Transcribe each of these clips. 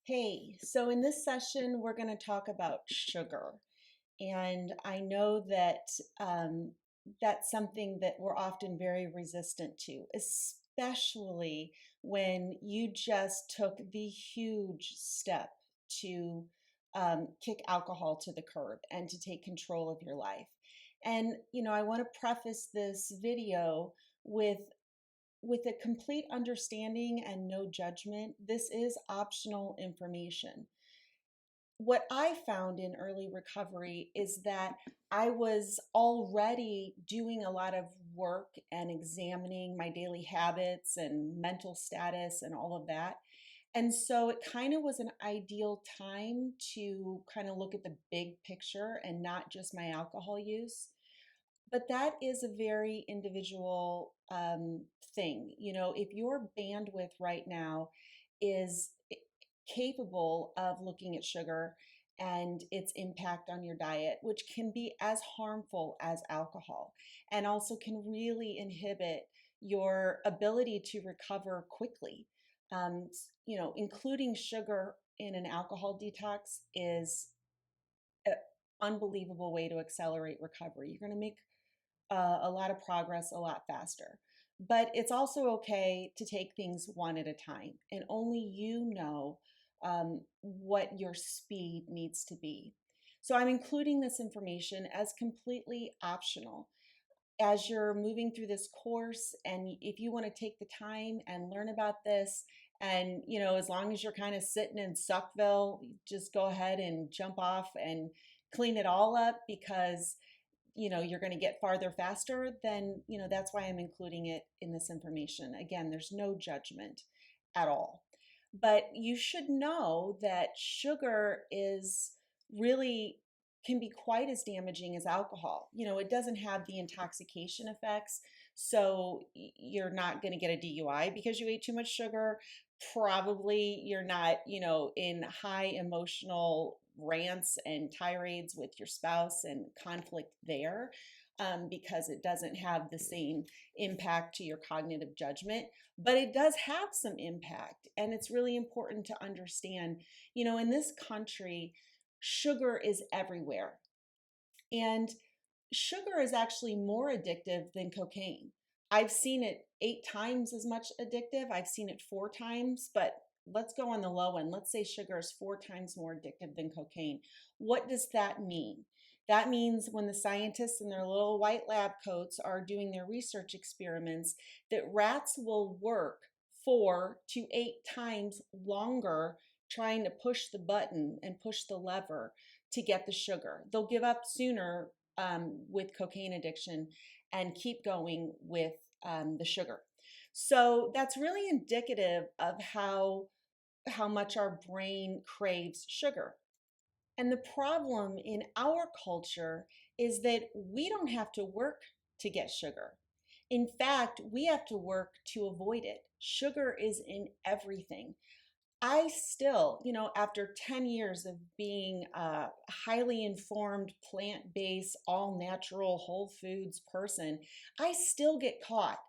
Hey, so in this session, we're going to talk about sugar. And I know that that's something that we're often very resistant to, especially when you just took the huge step to kick alcohol to the curb and to take control of your life. And, I want to preface this video with a complete understanding and no judgment. This is optional information. What I found in early recovery is that I was already doing a lot of work and examining my daily habits and mental status and all of that. And so it kind of was an ideal time to kind of look at the big picture and not just my alcohol use. But that is a very individual thing. If your bandwidth right now is capable of looking at sugar and its impact on your diet, which can be as harmful as alcohol and also can really inhibit your ability to recover quickly. Including sugar in an alcohol detox is an unbelievable way to accelerate recovery. You're going to make a lot of progress a lot faster. But it's also okay to take things one at a time, and only you know what your speed needs to be. So I'm including this information as completely optional as you're moving through this course. And if you want to take the time and learn about this, and as long as you're kind of sitting in Suckville, just go ahead and jump off and clean it all up, because you're going to get farther faster, then that's why I'm including it in this information. Again, there's no judgment at all. But you should know that sugar is really can be quite as damaging as alcohol. It doesn't have the intoxication effects, so you're not going to get a DUI because you ate too much sugar. Probably you're not, in high emotional rants and tirades with your spouse and conflict there, because it doesn't have the same impact to your cognitive judgment. But it does have some impact. And it's really important to understand, in this country, sugar is everywhere. And sugar is actually more addictive than cocaine. I've seen it 8 times as much addictive. I've seen it 4 times, but let's go on the low end. Let's say sugar is 4 times more addictive than cocaine. What does that mean? That means when the scientists in their little white lab coats are doing their research experiments, that rats will work 4 to 8 times longer trying to push the button and push the lever to get the sugar. They'll give up sooner with cocaine addiction and keep going with the sugar. So that's really indicative of how much our brain craves sugar. And the problem in our culture is that we don't have to work to get sugar. In fact, we have to work to avoid it. Sugar is in everything. I still, after 10 years of being a highly informed, plant based, all natural, whole foods person, I still get caught.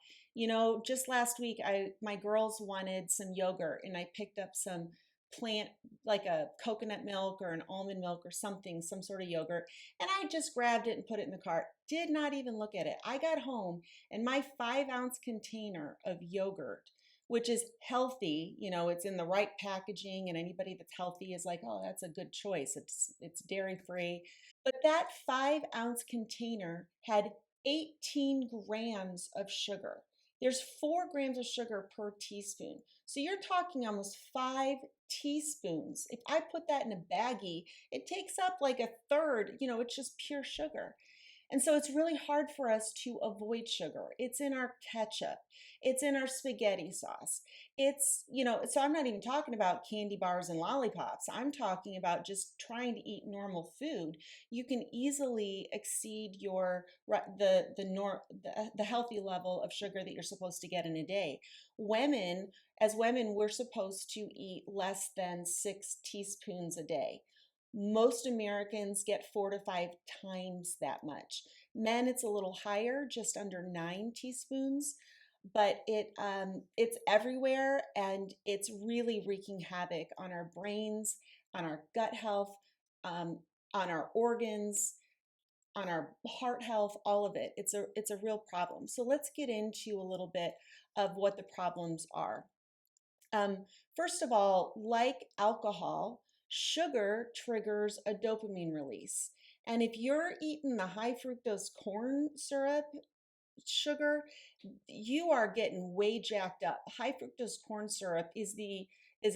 Just last week, my girls wanted some yogurt, and I picked up some plant, like a coconut milk or an almond milk or something, some sort of yogurt, and I just grabbed it and put it in the cart. Did not even look at it. I got home, and my 5 ounce container of yogurt, which is healthy, it's in the right packaging, and anybody that's healthy is like, oh, that's a good choice. It's dairy free. But that 5 ounce container had 18 grams of sugar. There's 4 grams of sugar per teaspoon. So you're talking almost 5 teaspoons. If I put that in a baggie, it takes up like a third, it's just pure sugar. And so it's really hard for us to avoid sugar. It's in our ketchup. It's in our spaghetti sauce. So I'm not even talking about candy bars and lollipops. I'm talking about just trying to eat normal food. You can easily exceed the healthy level of sugar that you're supposed to get in a day. As women, we're supposed to eat less than 6 teaspoons a day. Most Americans get 4 to 5 times that much. Men, it's a little higher, just under 9 teaspoons. but it's everywhere, and it's really wreaking havoc on our brains, on our gut health, um, on our organs, on our heart health, all of it. It's a real problem. So let's get into a little bit of what the problems are. Um, First of all, like alcohol, sugar triggers a dopamine release. And if you're eating the high fructose corn syrup, sugar, you are getting way jacked up. High fructose corn syrup is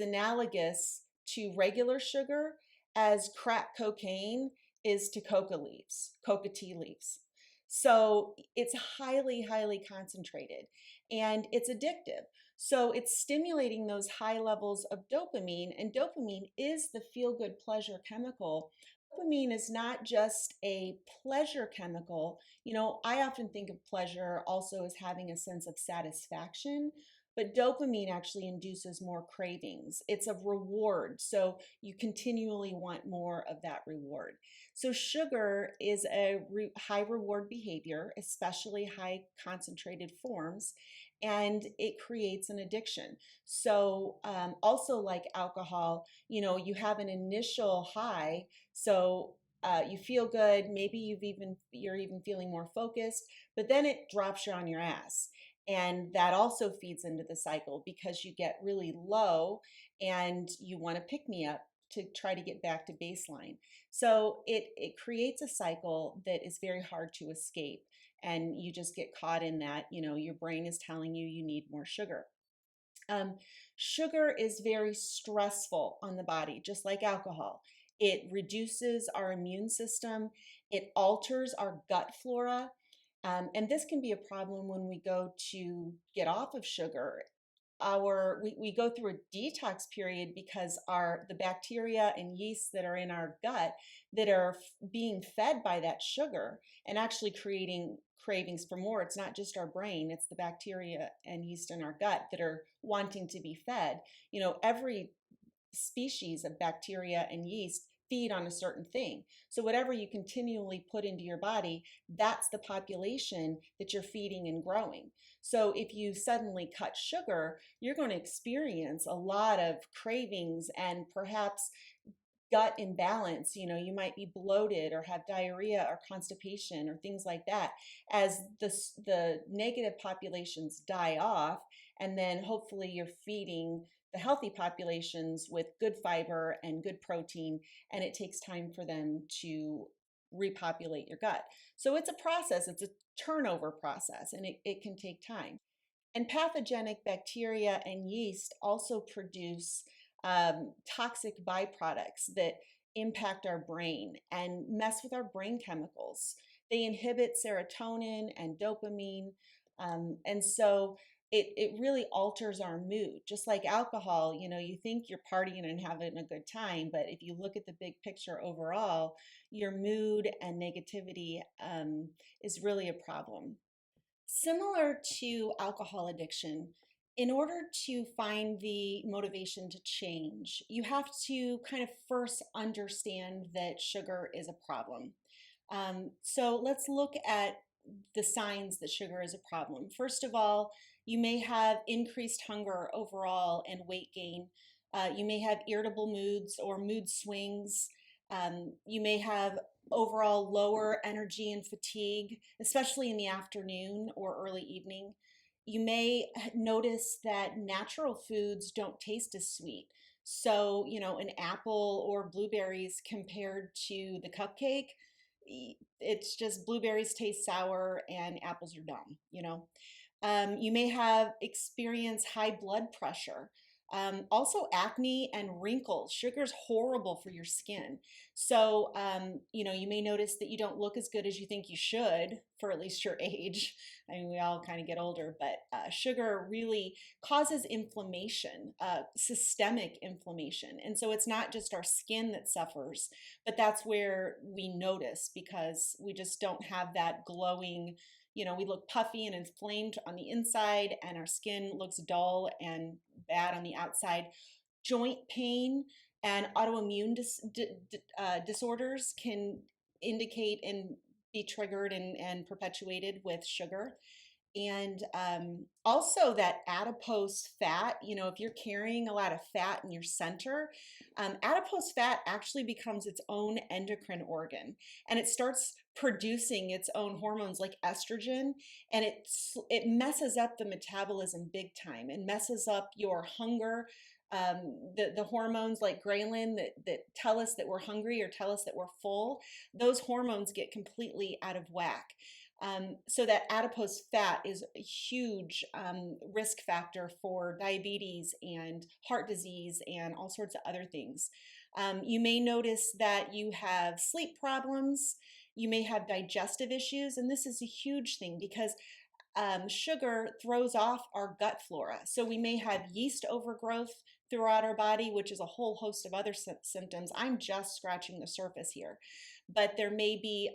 analogous to regular sugar as crack cocaine is to coca tea leaves. So it's highly, highly concentrated and it's addictive. So it's stimulating those high levels of dopamine, and dopamine is the feel good pleasure chemical. Dopamine is not just a pleasure chemical. I often think of pleasure also as having a sense of satisfaction, but dopamine actually induces more cravings. It's a reward, so you continually want more of that reward. So sugar is a high reward behavior, especially high concentrated forms, and it creates an addiction. So also like alcohol, you have an initial high, so you feel good. Maybe you're even feeling more focused, but then it drops you on your ass, and that also feeds into the cycle because you get really low and you want to pick me up to try to get back to baseline. So it creates a cycle that is very hard to escape, and you just get caught in that. Your brain is telling you you need more sugar. Um, Sugar is very stressful on the body, just like alcohol. It reduces our immune system, it alters our gut flora. And this can be a problem when we go to get off of sugar. We go through a detox period because the bacteria and yeasts that are in our gut that are being fed by that sugar and actually creating cravings for more. It's not just our brain, it's the bacteria and yeast in our gut that are wanting to be fed. Every species of bacteria and yeast feed on a certain thing. So whatever you continually put into your body, that's the population that you're feeding and growing. So if you suddenly cut sugar, you're going to experience a lot of cravings and perhaps gut imbalance. You might be bloated or have diarrhea or constipation or things like that as the negative populations die off, and then hopefully you're feeding the healthy populations with good fiber and good protein, and it takes time for them to repopulate your gut. So it's a process, it's a turnover process, and it can take time. And pathogenic bacteria and yeast also produce toxic byproducts that impact our brain and mess with our brain chemicals. They inhibit serotonin and dopamine. And so it really alters our mood. Just like alcohol, you think you're partying and having a good time, but if you look at the big picture overall, your mood and negativity is really a problem. Similar to alcohol addiction, in order to find the motivation to change, you have to kind of first understand that sugar is a problem. So let's look at the signs that sugar is a problem. First of all, you may have increased hunger overall and weight gain. You may have irritable moods or mood swings. You may have overall lower energy and fatigue, especially in the afternoon or early evening. You may notice that natural foods don't taste as sweet. So, an apple or blueberries compared to the cupcake, it's just blueberries taste sour and apples are dumb. You may have experienced high blood pressure. Also, acne and wrinkles. Sugar's horrible for your skin. So, you may notice that you don't look as good as you think you should for at least your age. I mean, we all kind of get older, but sugar really causes inflammation, systemic inflammation. And so it's not just our skin that suffers, but that's where we notice because we just don't have that glowing. We look puffy and inflamed on the inside, and our skin looks dull and bad on the outside. Joint pain and autoimmune disorders can indicate and be triggered and perpetuated with sugar. And also that adipose fat, if you're carrying a lot of fat in your center, adipose fat actually becomes its own endocrine organ, and it starts producing its own hormones like estrogen, and it messes up the metabolism big time and messes up your hunger. The hormones like ghrelin that tell us that we're hungry or tell us that we're full, those hormones get completely out of whack. So that adipose fat is a huge risk factor for diabetes and heart disease and all sorts of other things. You may notice that you have sleep problems. You may have digestive issues, and this is a huge thing because sugar throws off our gut flora. So we may have yeast overgrowth throughout our body, which is a whole host of other symptoms. I'm just scratching the surface here. But there may be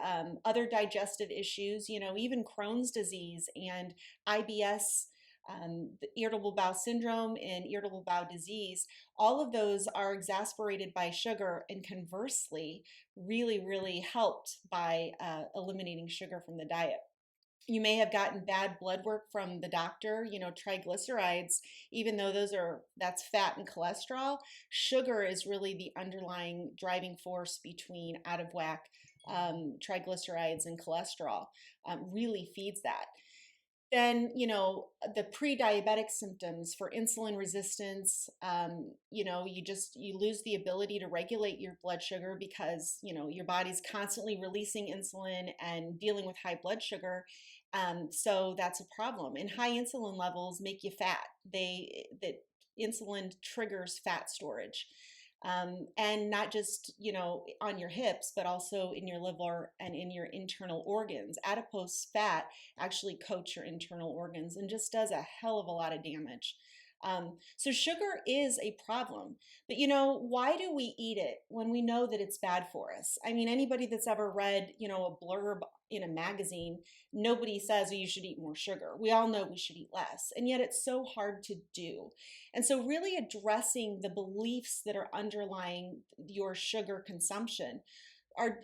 other digestive issues, even Crohn's disease and IBS, the irritable bowel syndrome and irritable bowel disease. All of those are exasperated by sugar and conversely really, really helped by eliminating sugar from the diet. You may have gotten bad blood work from the doctor, triglycerides, even though that's fat and cholesterol. Sugar is really the underlying driving force between out of whack triglycerides and cholesterol, really feeds that. Then, the pre-diabetic symptoms for insulin resistance, you lose the ability to regulate your blood sugar because, your body's constantly releasing insulin and dealing with high blood sugar. So that's a problem. And high insulin levels make you fat. That insulin triggers fat storage. And not just on your hips, but also in your liver and in your internal organs. Adipose fat actually coats your internal organs and just does a hell of a lot of damage. So sugar is a problem, but why do we eat it when we know that it's bad for us? I mean, anybody that's ever read a blurb in a magazine, nobody says, oh, you should eat more sugar. We all know we should eat less, and yet it's so hard to do. And so really addressing the beliefs that are underlying your sugar consumption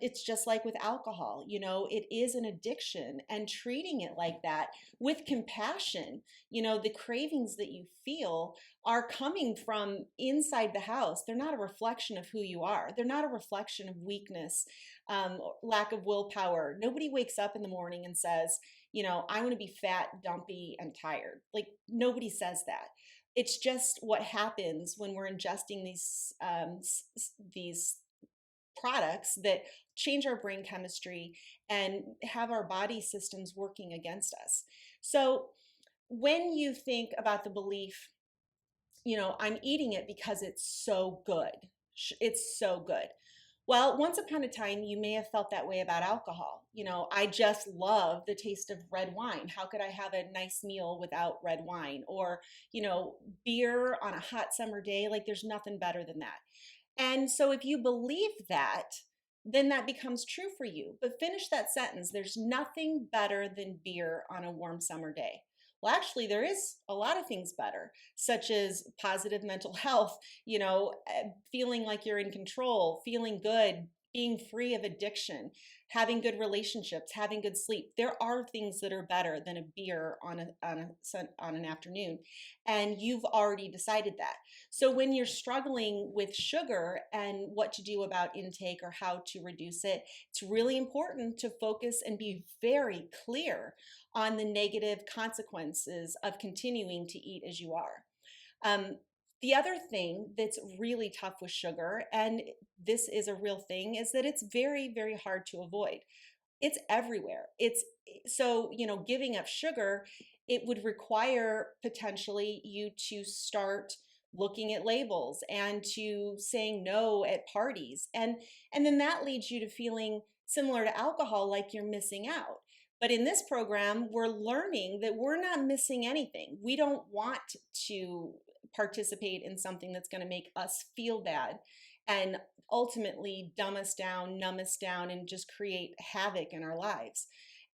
it's just like with alcohol, it is an addiction, and treating it like that with compassion. The cravings that you feel are coming from inside the house. They're not a reflection of who you are. They're not a reflection of weakness, lack of willpower. Nobody wakes up in the morning and says, I want to be fat, dumpy, and tired. Like, nobody says that. It's just what happens when we're ingesting these products that change our brain chemistry and have our body systems working against us. So when you think about the belief, I'm eating it because it's so good. It's so good. Well, once upon a time, you may have felt that way about alcohol. I just love the taste of red wine. How could I have a nice meal without red wine? Or, beer on a hot summer day, like there's nothing better than that. And so if you believe that, then that becomes true for you. But finish that sentence. There's nothing better than beer on a warm summer day. Well, actually, there is a lot of things better, such as positive mental health, feeling like you're in control, feeling good, being free of addiction, having good relationships, having good sleep. There are things that are better than a beer on an afternoon, and you've already decided that. So when you're struggling with sugar and what to do about intake or how to reduce it, it's really important to focus and be very clear on the negative consequences of continuing to eat as you are. The other thing that's really tough with sugar, and this is a real thing, is that it's very, very hard to avoid. It's everywhere. Giving up sugar, it would require potentially you to start looking at labels and to saying no at parties. And then that leads you to feeling similar to alcohol, like you're missing out. But in this program, we're learning that we're not missing anything. We don't want to participate in something that's going to make us feel bad and ultimately dumb us down, numb us down, and just create havoc in our lives.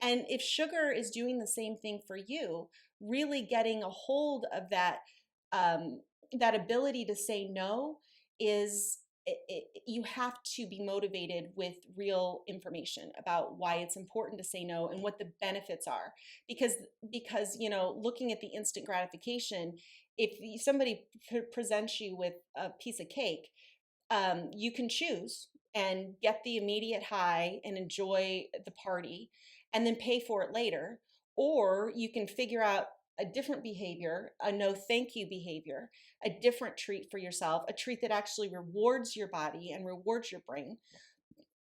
And if sugar is doing the same thing for you, really getting a hold of that ability to say no is you have to be motivated with real information about why it's important to say no and what the benefits are. Because looking at the instant gratification, if somebody presents you with a piece of cake, you can choose and get the immediate high and enjoy the party and then pay for it later. Or you can figure out a different behavior, a no thank you behavior, a different treat for yourself, a treat that actually rewards your body and rewards your brain.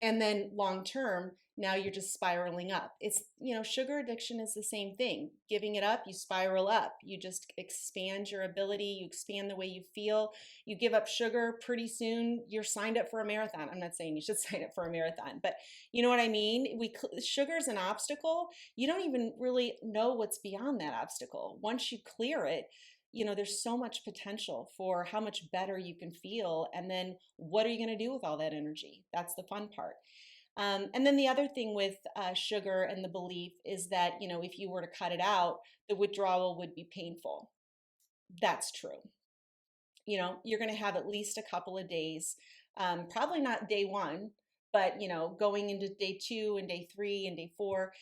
And then long term, now you're just spiraling up. It's, sugar addiction is the same thing. Giving it up, you spiral up. You just expand your ability, you expand the way you feel. You give up sugar, pretty soon you're signed up for a marathon. I'm not saying you should sign up for a marathon, but you know what I mean? Sugar's an obstacle. You don't even really know what's beyond that obstacle. Once you clear it, there's so much potential for how much better you can feel. And then what are you going to do with all that energy? That's the fun part. And then the other thing with sugar and the belief is that, if you were to cut it out, the withdrawal would be painful. That's true. You're going to have at least a couple of days, probably not day one, but, going into day 2 and day 3 and day 4,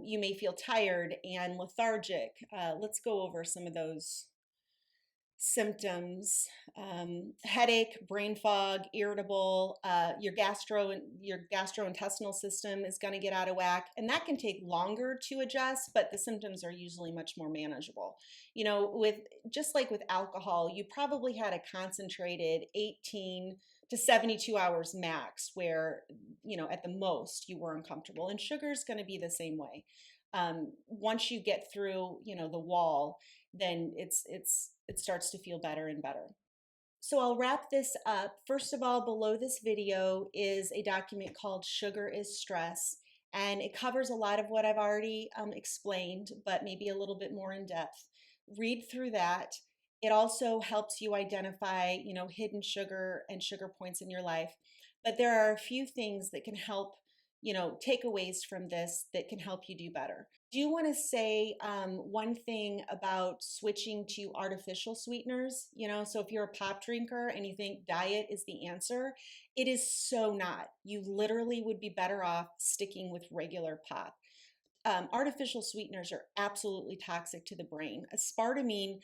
you may feel tired and lethargic. Let's go over some of those symptoms. Headache, brain fog, irritable. Your gastrointestinal system is going to get out of whack, and that can take longer to adjust, but the symptoms are usually much more manageable. With just like with alcohol, you probably had a concentrated 18 to 72 hours max where, at the most you were uncomfortable, and sugar is going to be the same way. Once you get through, the wall, then it starts to feel better and better. So I'll wrap this up. First of all, below this video is a document called Sugar is Stress, and it covers a lot of what I've already explained, but maybe a little bit more in depth. Read through that. It also helps you identify, hidden sugar and sugar points in your life. But there are a few things that can help, takeaways from this that can help you do better. Do you want to say one thing about switching to artificial sweeteners? So if you're a pop drinker and you think diet is the answer, it is so not. You literally would be better off sticking with regular pop. Artificial sweeteners are absolutely toxic to the brain. Aspartame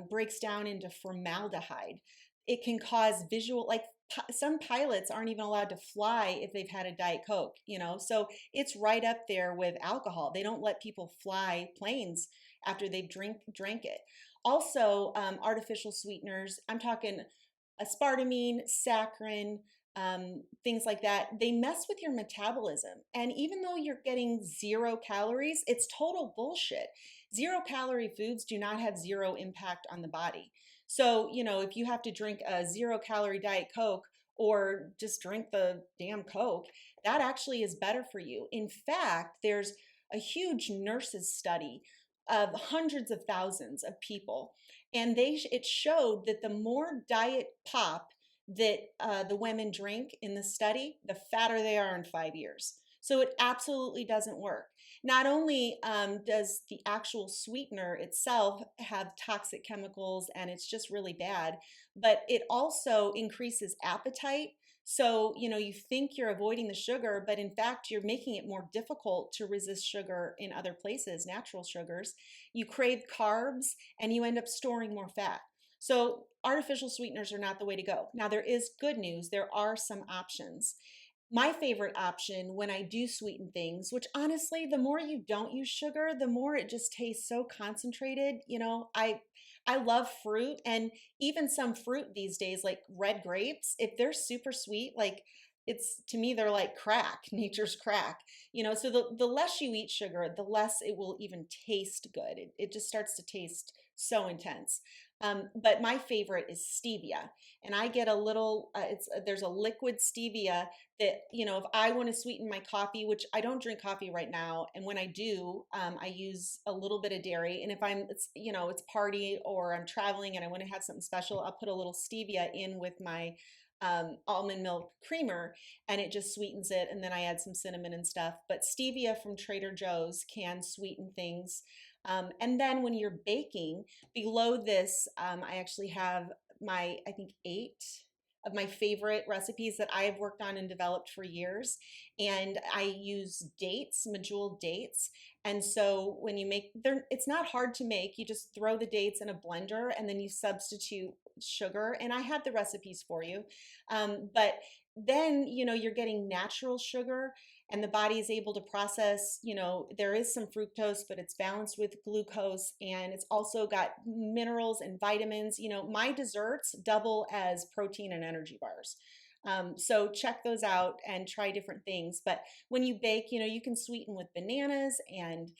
breaks down into formaldehyde. It can cause visual, like some pilots aren't even allowed to fly if they've had a Diet Coke, so it's right up there with alcohol. They don't let people fly planes after they've drank it. Also, artificial sweeteners, I'm talking aspartame, saccharin, things like that, they mess with your metabolism. And even though you're getting 0 calories, it's total bullshit. 0-calorie foods do not have zero impact on the body. So, if you have to drink a 0-calorie Diet Coke or just drink the damn Coke, that actually is better for you. In fact, there's a huge nurses study of hundreds of thousands of people, and it showed that the more diet pop that the women drink in the study, the fatter they are in 5 years. So it absolutely doesn't work. Not only does the actual sweetener itself have toxic chemicals and it's just really bad, but it also increases appetite. So, you think you're avoiding the sugar, but in fact, you're making it more difficult to resist sugar in other places, natural sugars. You crave carbs and you end up storing more fat. So artificial sweeteners are not the way to go. Now, there is good news. There are some options. My favorite option when I do sweeten things, which honestly, the more you don't use sugar, the more it just tastes so concentrated. I love fruit, and even some fruit these days, like red grapes, if they're super sweet, like to me, they're like crack, nature's crack. So the less you eat sugar, the less it will even taste good. It just starts to taste so intense. But my favorite is stevia, and I get a little. There's a liquid stevia that, if I want to sweeten my coffee, which I don't drink coffee right now, and when I do, I use a little bit of dairy. And if it's party or I'm traveling and I want to have something special, I'll put a little stevia in with my almond milk creamer, and it just sweetens it. And then I add some cinnamon and stuff. But stevia from Trader Joe's can sweeten things. And then when you're baking, below this, I actually have I think 8 of my favorite recipes that I have worked on and developed for years. And I use dates, medjool dates. And so when you make them, it's not hard to make. You just throw the dates in a blender and then you substitute sugar. And I have the recipes for you. But then, you're getting natural sugar and the body is able to process, there is some fructose, but it's balanced with glucose and it's also got minerals and vitamins. My desserts double as protein and energy bars. So check those out and try different things. But when you bake, you can sweeten with bananas and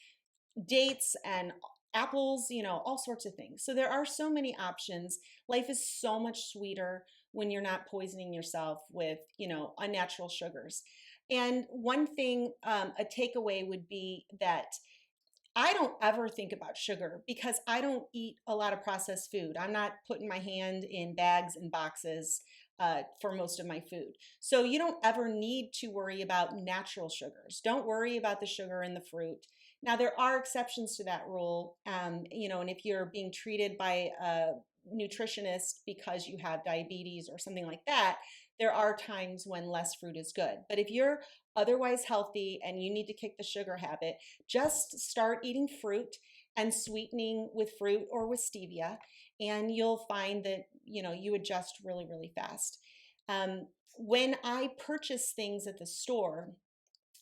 dates and apples, all sorts of things. So there are so many options. Life is so much sweeter when you're not poisoning yourself with, unnatural sugars. And one thing, a takeaway would be that I don't ever think about sugar because I don't eat a lot of processed food. I'm not putting my hand in bags and boxes for most of my food. So you don't ever need to worry about natural sugars. Don't worry about the sugar in the fruit. Now, there are exceptions to that rule, and if you're being treated by a nutritionist because you have diabetes or something like that, there are times when less fruit is good. But if you're otherwise healthy and you need to kick the sugar habit, just start eating fruit and sweetening with fruit or with stevia, and you'll find that you adjust really, really fast. When I purchase things at the store,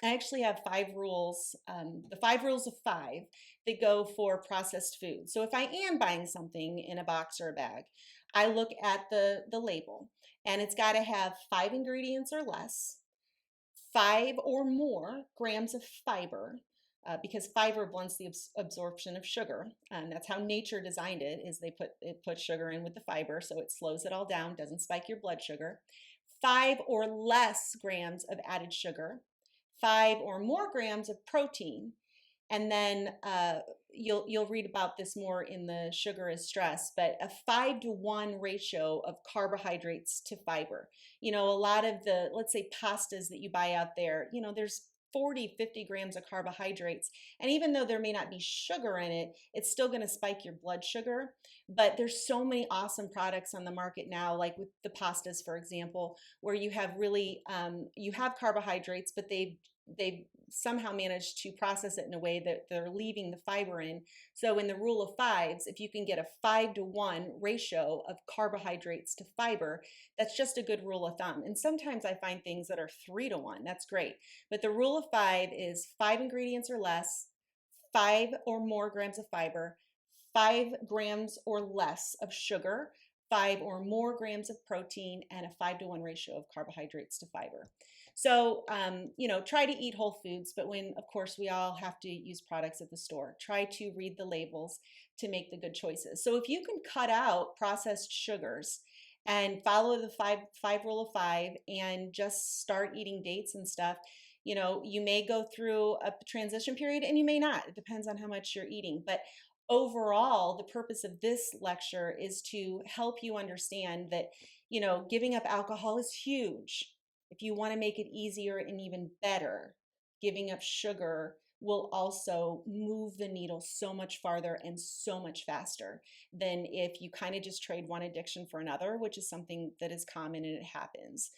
I actually have 5 rules, the 5 rules of 5 that go for processed food. So if I am buying something in a box or a bag, I look at the label and it's got to have 5 ingredients or less, 5 or more grams of fiber, because fiber blunts the absorption of sugar. That's how nature designed it, is it put sugar in with the fiber, so it slows it all down, doesn't spike your blood sugar. 5 or less grams of added sugar, 5 or more grams of protein, and then you'll read about this more in the Sugar is Stress, but a 5-to-1 ratio of carbohydrates to fiber. A lot of the, let's say, pastas that you buy out there, there's 40, 50 grams of carbohydrates. And even though there may not be sugar in it, it's still going to spike your blood sugar. But there's so many awesome products on the market now, like with the pastas, for example, where you have really, you have carbohydrates, but they've somehow managed to process it in a way that they're leaving the fiber in. So in the rule of fives, if you can get a 5-to-1 ratio of carbohydrates to fiber, that's just a good rule of thumb. And sometimes I find things that are 3-to-1. That's great. But the rule of 5 is 5 ingredients or less, 5 or more grams of fiber, 5 grams or less of sugar, 5 or more grams of protein, and a 5-to-1 ratio of carbohydrates to fiber. So, try to eat whole foods, but of course, we all have to use products at the store, try to read the labels to make the good choices. So if you can cut out processed sugars and follow the five rule of 5 and just start eating dates and stuff, you may go through a transition period and you may not. It depends on how much you're eating. But overall, the purpose of this lecture is to help you understand that, giving up alcohol is huge. If you want to make it easier and even better, giving up sugar will also move the needle so much farther and so much faster than if you kind of just trade one addiction for another, which is something that is common and it happens.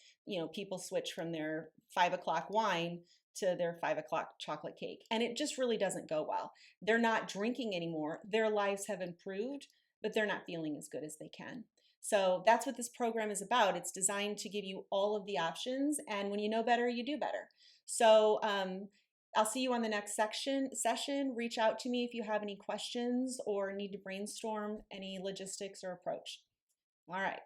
People switch from their 5 o'clock wine to their 5 o'clock chocolate cake, and it just really doesn't go well. They're not drinking anymore. Their lives have improved, but they're not feeling as good as they can. So that's what this program is about. It's designed to give you all of the options, and when you know better, you do better. So I'll see you on the next session. Reach out to me if you have any questions or need to brainstorm any logistics or approach. All right.